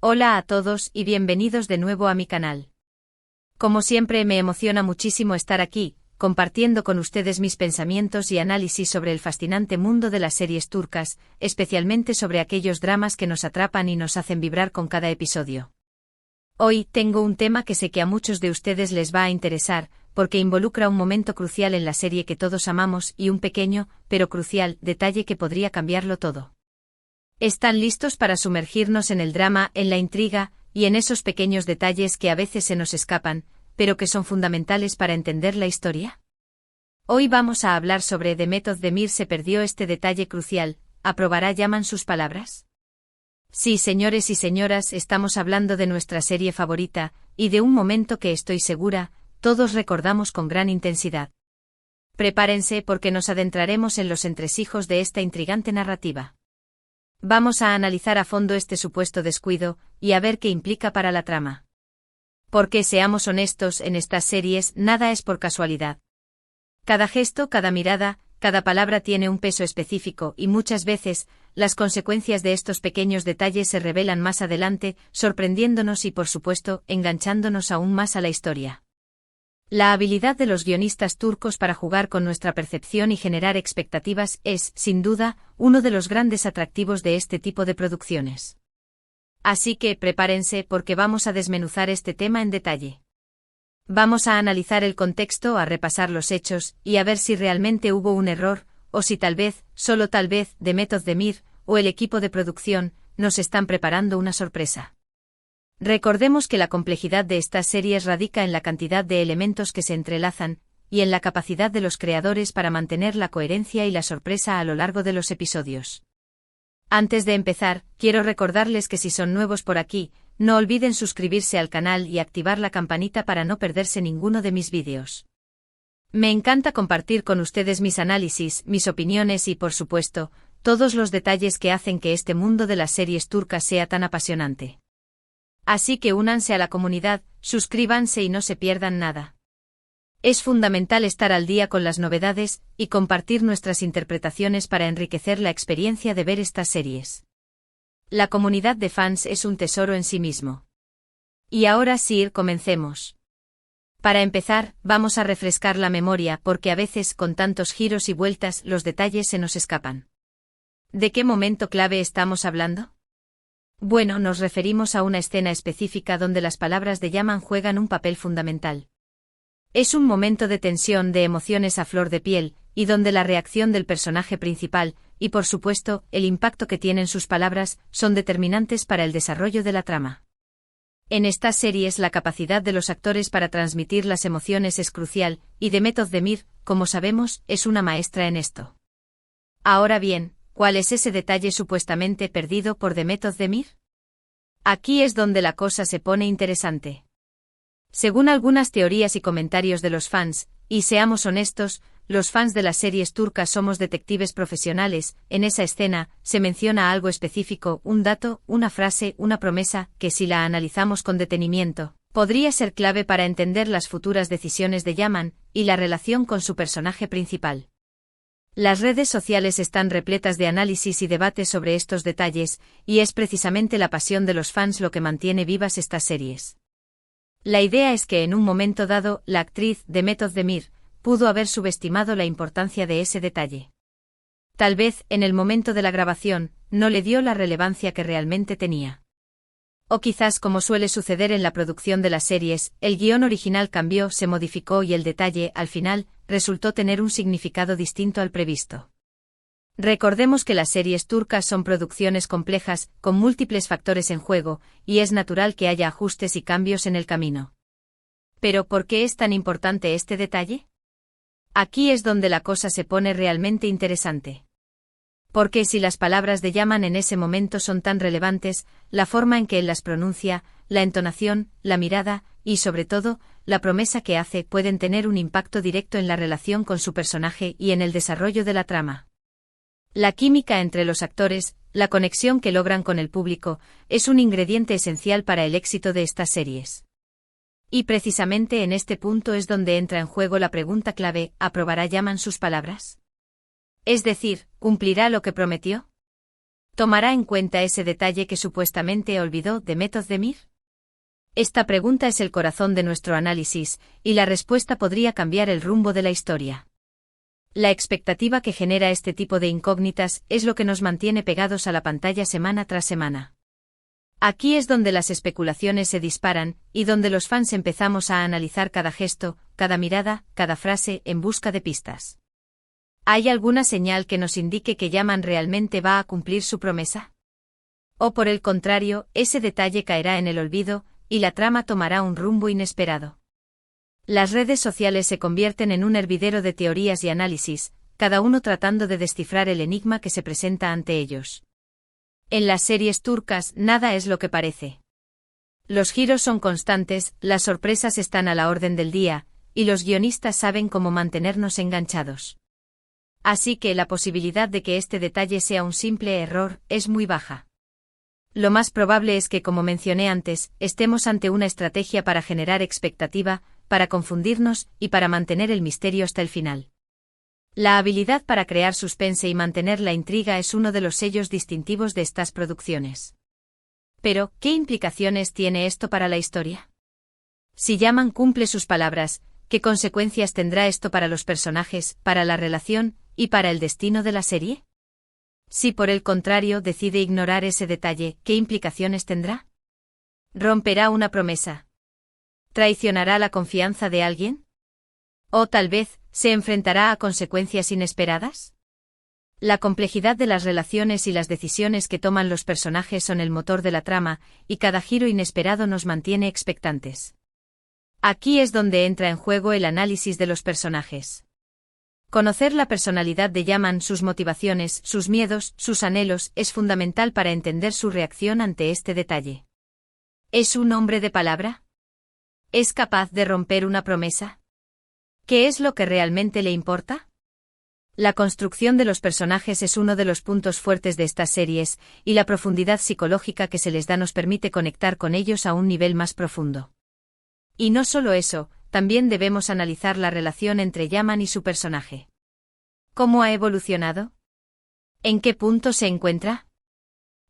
Hola a todos y bienvenidos de nuevo a mi canal. Como siempre me emociona muchísimo estar aquí, compartiendo con ustedes mis pensamientos y análisis sobre el fascinante mundo de las series turcas, especialmente sobre aquellos dramas que nos atrapan y nos hacen vibrar con cada episodio. Hoy tengo un tema que sé que a muchos de ustedes les va a interesar, porque involucra un momento crucial en la serie que todos amamos y un pequeño, pero crucial, detalle que podría cambiarlo todo. ¿Están listos para sumergirnos en el drama, en la intriga, y en esos pequeños detalles que a veces se nos escapan, pero que son fundamentales para entender la historia? Hoy vamos a hablar sobre Demet Özdemir. ¿Se perdió este detalle crucial? ¿Aprobará Yaman sus palabras? Sí, señores y señoras, estamos hablando de nuestra serie favorita, y de un momento que estoy segura, todos recordamos con gran intensidad. Prepárense porque nos adentraremos en los entresijos de esta intrigante narrativa. Vamos a analizar a fondo este supuesto descuido, y a ver qué implica para la trama. Porque seamos honestos, en estas series nada es por casualidad. Cada gesto, cada mirada, cada palabra tiene un peso específico y muchas veces, las consecuencias de estos pequeños detalles se revelan más adelante, sorprendiéndonos y por supuesto, enganchándonos aún más a la historia. La habilidad de los guionistas turcos para jugar con nuestra percepción y generar expectativas es, sin duda, uno de los grandes atractivos de este tipo de producciones. Así que prepárense porque vamos a desmenuzar este tema en detalle. Vamos a analizar el contexto, a repasar los hechos, y a ver si realmente hubo un error, o si tal vez, solo tal vez, Demet Özdemir, o el equipo de producción, nos están preparando una sorpresa. Recordemos que la complejidad de estas series radica en la cantidad de elementos que se entrelazan, y en la capacidad de los creadores para mantener la coherencia y la sorpresa a lo largo de los episodios. Antes de empezar, quiero recordarles que si son nuevos por aquí, no olviden suscribirse al canal y activar la campanita para no perderse ninguno de mis vídeos. Me encanta compartir con ustedes mis análisis, mis opiniones y, por supuesto, todos los detalles que hacen que este mundo de las series turcas sea tan apasionante. Así que únanse a la comunidad, suscríbanse y no se pierdan nada. Es fundamental estar al día con las novedades y compartir nuestras interpretaciones para enriquecer la experiencia de ver estas series. La comunidad de fans es un tesoro en sí mismo. Y ahora sí, comencemos. Para empezar, vamos a refrescar la memoria porque a veces con tantos giros y vueltas los detalles se nos escapan. ¿De qué momento clave estamos hablando? Bueno, nos referimos a una escena específica donde las palabras de Yaman juegan un papel fundamental. Es un momento de tensión, de emociones a flor de piel, y donde la reacción del personaje principal, y por supuesto, el impacto que tienen sus palabras, son determinantes para el desarrollo de la trama. En estas series la capacidad de los actores para transmitir las emociones es crucial, y Demet Özdemir, como sabemos, es una maestra en esto. Ahora bien, ¿cuál es ese detalle supuestamente perdido por Demet Özdemir? Aquí es donde la cosa se pone interesante. Según algunas teorías y comentarios de los fans, y seamos honestos, los fans de las series turcas somos detectives profesionales, en esa escena, se menciona algo específico, un dato, una frase, una promesa, que si la analizamos con detenimiento, podría ser clave para entender las futuras decisiones de Yaman, y la relación con su personaje principal. Las redes sociales están repletas de análisis y debates sobre estos detalles, y es precisamente la pasión de los fans lo que mantiene vivas estas series. La idea es que en un momento dado, la actriz Demet Özdemir pudo haber subestimado la importancia de ese detalle. Tal vez, en el momento de la grabación, no le dio la relevancia que realmente tenía. O quizás, como suele suceder en la producción de las series, el guión original cambió, se modificó y el detalle, al final, resultó tener un significado distinto al previsto. Recordemos que las series turcas son producciones complejas, con múltiples factores en juego, y es natural que haya ajustes y cambios en el camino. ¿Pero por qué es tan importante este detalle? Aquí es donde la cosa se pone realmente interesante. Porque si las palabras de Yaman en ese momento son tan relevantes, la forma en que él las pronuncia, la entonación, la mirada, y sobre todo, la promesa que hace pueden tener un impacto directo en la relación con su personaje y en el desarrollo de la trama. La química entre los actores, la conexión que logran con el público, es un ingrediente esencial para el éxito de estas series. Y precisamente en este punto es donde entra en juego la pregunta clave, ¿aprobará Yaman sus palabras? Es decir, ¿cumplirá lo que prometió? ¿Tomará en cuenta ese detalle que supuestamente olvidó de Method de Mir? Esta pregunta es el corazón de nuestro análisis, y la respuesta podría cambiar el rumbo de la historia. La expectativa que genera este tipo de incógnitas es lo que nos mantiene pegados a la pantalla semana tras semana. Aquí es donde las especulaciones se disparan, y donde los fans empezamos a analizar cada gesto, cada mirada, cada frase en busca de pistas. ¿Hay alguna señal que nos indique que Yaman realmente va a cumplir su promesa? ¿O por el contrario, ese detalle caerá en el olvido, y la trama tomará un rumbo inesperado? Las redes sociales se convierten en un hervidero de teorías y análisis, cada uno tratando de descifrar el enigma que se presenta ante ellos. En las series turcas, nada es lo que parece. Los giros son constantes, las sorpresas están a la orden del día, y los guionistas saben cómo mantenernos enganchados. Así que la posibilidad de que este detalle sea un simple error es muy baja. Lo más probable es que, como mencioné antes, estemos ante una estrategia para generar expectativa, para confundirnos y para mantener el misterio hasta el final. La habilidad para crear suspense y mantener la intriga es uno de los sellos distintivos de estas producciones. Pero, ¿qué implicaciones tiene esto para la historia? Si Yaman cumple sus palabras, ¿qué consecuencias tendrá esto para los personajes, para la relación y para el destino de la serie? Si por el contrario decide ignorar ese detalle, ¿qué implicaciones tendrá? ¿Romperá una promesa? ¿Traicionará la confianza de alguien? ¿O tal vez se enfrentará a consecuencias inesperadas? La complejidad de las relaciones y las decisiones que toman los personajes son el motor de la trama, y cada giro inesperado nos mantiene expectantes. Aquí es donde entra en juego el análisis de los personajes. Conocer la personalidad de Yaman, sus motivaciones, sus miedos, sus anhelos, es fundamental para entender su reacción ante este detalle. ¿Es un hombre de palabra? ¿Es capaz de romper una promesa? ¿Qué es lo que realmente le importa? La construcción de los personajes es uno de los puntos fuertes de estas series, y la profundidad psicológica que se les da nos permite conectar con ellos a un nivel más profundo. Y no solo eso, también debemos analizar la relación entre Yaman y su personaje. ¿Cómo ha evolucionado? ¿En qué punto se encuentra?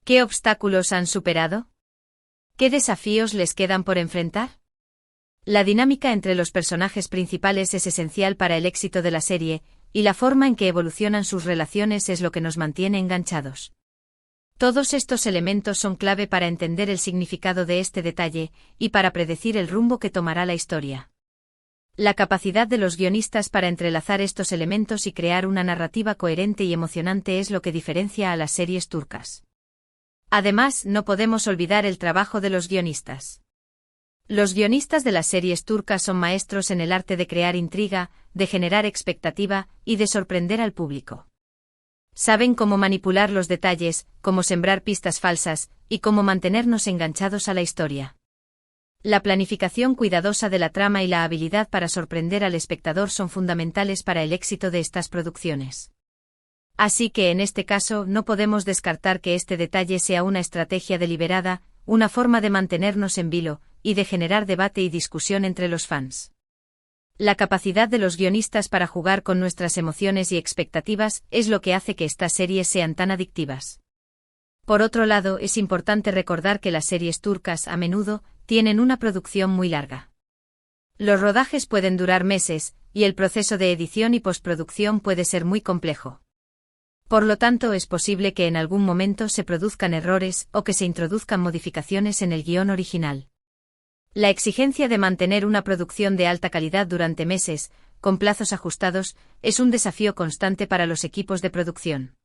¿Qué obstáculos han superado? ¿Qué desafíos les quedan por enfrentar? La dinámica entre los personajes principales es esencial para el éxito de la serie, y la forma en que evolucionan sus relaciones es lo que nos mantiene enganchados. Todos estos elementos son clave para entender el significado de este detalle, y para predecir el rumbo que tomará la historia. La capacidad de los guionistas para entrelazar estos elementos y crear una narrativa coherente y emocionante es lo que diferencia a las series turcas. Además, no podemos olvidar el trabajo de los guionistas. Los guionistas de las series turcas son maestros en el arte de crear intriga, de generar expectativa y de sorprender al público. Saben cómo manipular los detalles, cómo sembrar pistas falsas, y cómo mantenernos enganchados a la historia. La planificación cuidadosa de la trama y la habilidad para sorprender al espectador son fundamentales para el éxito de estas producciones. Así que en este caso no podemos descartar que este detalle sea una estrategia deliberada, una forma de mantenernos en vilo, y de generar debate y discusión entre los fans. La capacidad de los guionistas para jugar con nuestras emociones y expectativas es lo que hace que estas series sean tan adictivas. Por otro lado, es importante recordar que las series turcas, a menudo, tienen una producción muy larga. Los rodajes pueden durar meses, y el proceso de edición y postproducción puede ser muy complejo. Por lo tanto, es posible que en algún momento se produzcan errores o que se introduzcan modificaciones en el guión original. La exigencia de mantener una producción de alta calidad durante meses, con plazos ajustados, es un desafío constante para los equipos de producción.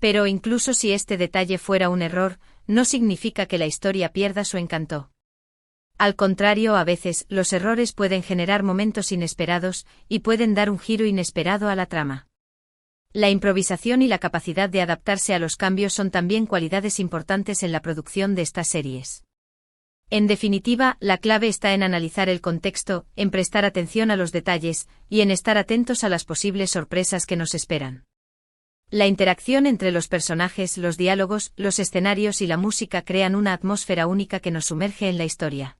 Pero incluso si este detalle fuera un error, no significa que la historia pierda su encanto. Al contrario, a veces, los errores pueden generar momentos inesperados y pueden dar un giro inesperado a la trama. La improvisación y la capacidad de adaptarse a los cambios son también cualidades importantes en la producción de estas series. En definitiva, la clave está en analizar el contexto, en prestar atención a los detalles, y en estar atentos a las posibles sorpresas que nos esperan. La interacción entre los personajes, los diálogos, los escenarios y la música crean una atmósfera única que nos sumerge en la historia.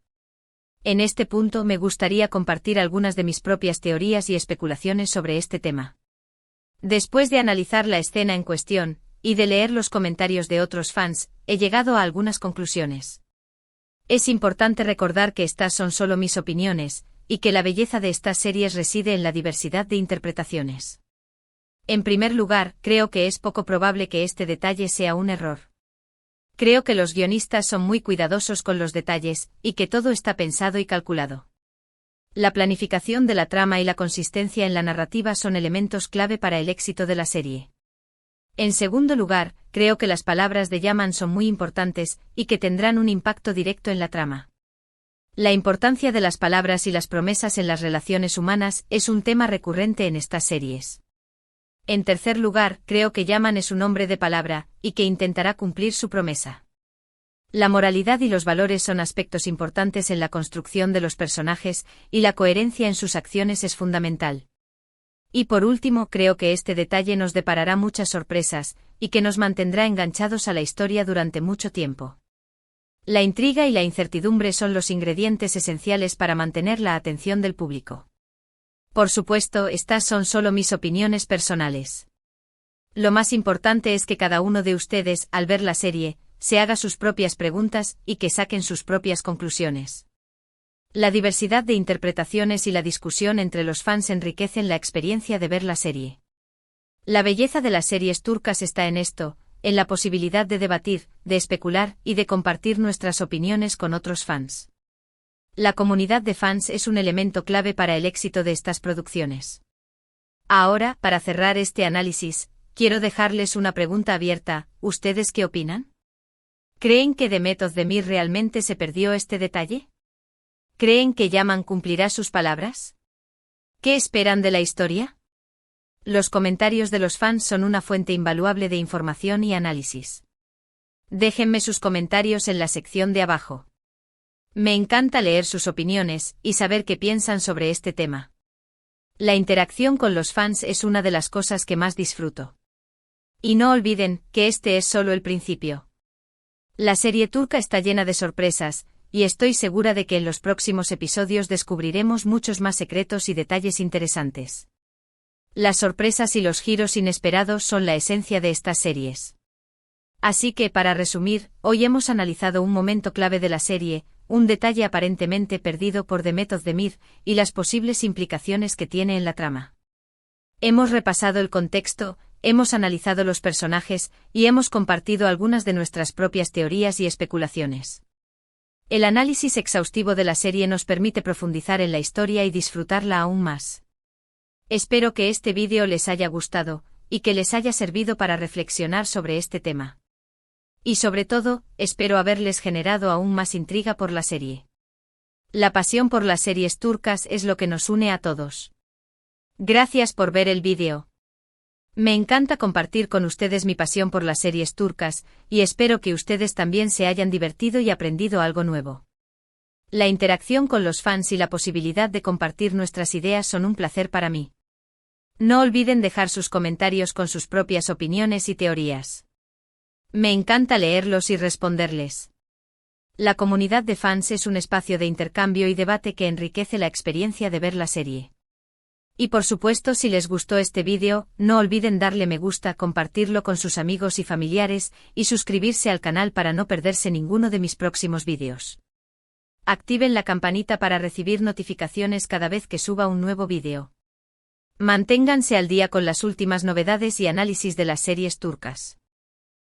En este punto me gustaría compartir algunas de mis propias teorías y especulaciones sobre este tema. Después de analizar la escena en cuestión, y de leer los comentarios de otros fans, he llegado a algunas conclusiones. Es importante recordar que estas son solo mis opiniones, y que la belleza de estas series reside en la diversidad de interpretaciones. En primer lugar, creo que es poco probable que este detalle sea un error. Creo que los guionistas son muy cuidadosos con los detalles, y que todo está pensado y calculado. La planificación de la trama y la consistencia en la narrativa son elementos clave para el éxito de la serie. En segundo lugar, creo que las palabras de Yaman son muy importantes, y que tendrán un impacto directo en la trama. La importancia de las palabras y las promesas en las relaciones humanas es un tema recurrente en estas series. En tercer lugar, creo que Yaman es un hombre de palabra, y que intentará cumplir su promesa. La moralidad y los valores son aspectos importantes en la construcción de los personajes, y la coherencia en sus acciones es fundamental. Y por último, creo que este detalle nos deparará muchas sorpresas, y que nos mantendrá enganchados a la historia durante mucho tiempo. La intriga y la incertidumbre son los ingredientes esenciales para mantener la atención del público. Por supuesto, estas son solo mis opiniones personales. Lo más importante es que cada uno de ustedes, al ver la serie, se haga sus propias preguntas y que saquen sus propias conclusiones. La diversidad de interpretaciones y la discusión entre los fans enriquecen la experiencia de ver la serie. La belleza de las series turcas está en esto, en la posibilidad de debatir, de especular y de compartir nuestras opiniones con otros fans. La comunidad de fans es un elemento clave para el éxito de estas producciones. Ahora, para cerrar este análisis, quiero dejarles una pregunta abierta: ¿ustedes qué opinan? ¿Creen que Demet Özdemir realmente se perdió este detalle? ¿Creen que Yaman cumplirá sus palabras? ¿Qué esperan de la historia? Los comentarios de los fans son una fuente invaluable de información y análisis. Déjenme sus comentarios en la sección de abajo. Me encanta leer sus opiniones y saber qué piensan sobre este tema. La interacción con los fans es una de las cosas que más disfruto. Y no olviden que este es solo el principio. La serie turca está llena de sorpresas, y estoy segura de que en los próximos episodios descubriremos muchos más secretos y detalles interesantes. Las sorpresas y los giros inesperados son la esencia de estas series. Así que, para resumir, hoy hemos analizado un momento clave de la serie, un detalle aparentemente perdido por Demet Özdemir, y las posibles implicaciones que tiene en la trama. Hemos repasado el contexto, hemos analizado los personajes, y hemos compartido algunas de nuestras propias teorías y especulaciones. El análisis exhaustivo de la serie nos permite profundizar en la historia y disfrutarla aún más. Espero que este vídeo les haya gustado, y que les haya servido para reflexionar sobre este tema. Y sobre todo, espero haberles generado aún más intriga por la serie. La pasión por las series turcas es lo que nos une a todos. Gracias por ver el vídeo. Me encanta compartir con ustedes mi pasión por las series turcas, y espero que ustedes también se hayan divertido y aprendido algo nuevo. La interacción con los fans y la posibilidad de compartir nuestras ideas son un placer para mí. No olviden dejar sus comentarios con sus propias opiniones y teorías. Me encanta leerlos y responderles. La comunidad de fans es un espacio de intercambio y debate que enriquece la experiencia de ver la serie. Y por supuesto, si les gustó este vídeo, no olviden darle me gusta, compartirlo con sus amigos y familiares, y suscribirse al canal para no perderse ninguno de mis próximos vídeos. Activen la campanita para recibir notificaciones cada vez que suba un nuevo vídeo. Manténganse al día con las últimas novedades y análisis de las series turcas.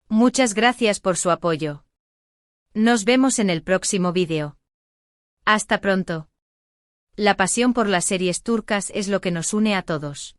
Muchas gracias por su apoyo. Nos vemos en el próximo vídeo. Hasta pronto. La pasión por las series turcas es lo que nos une a todos.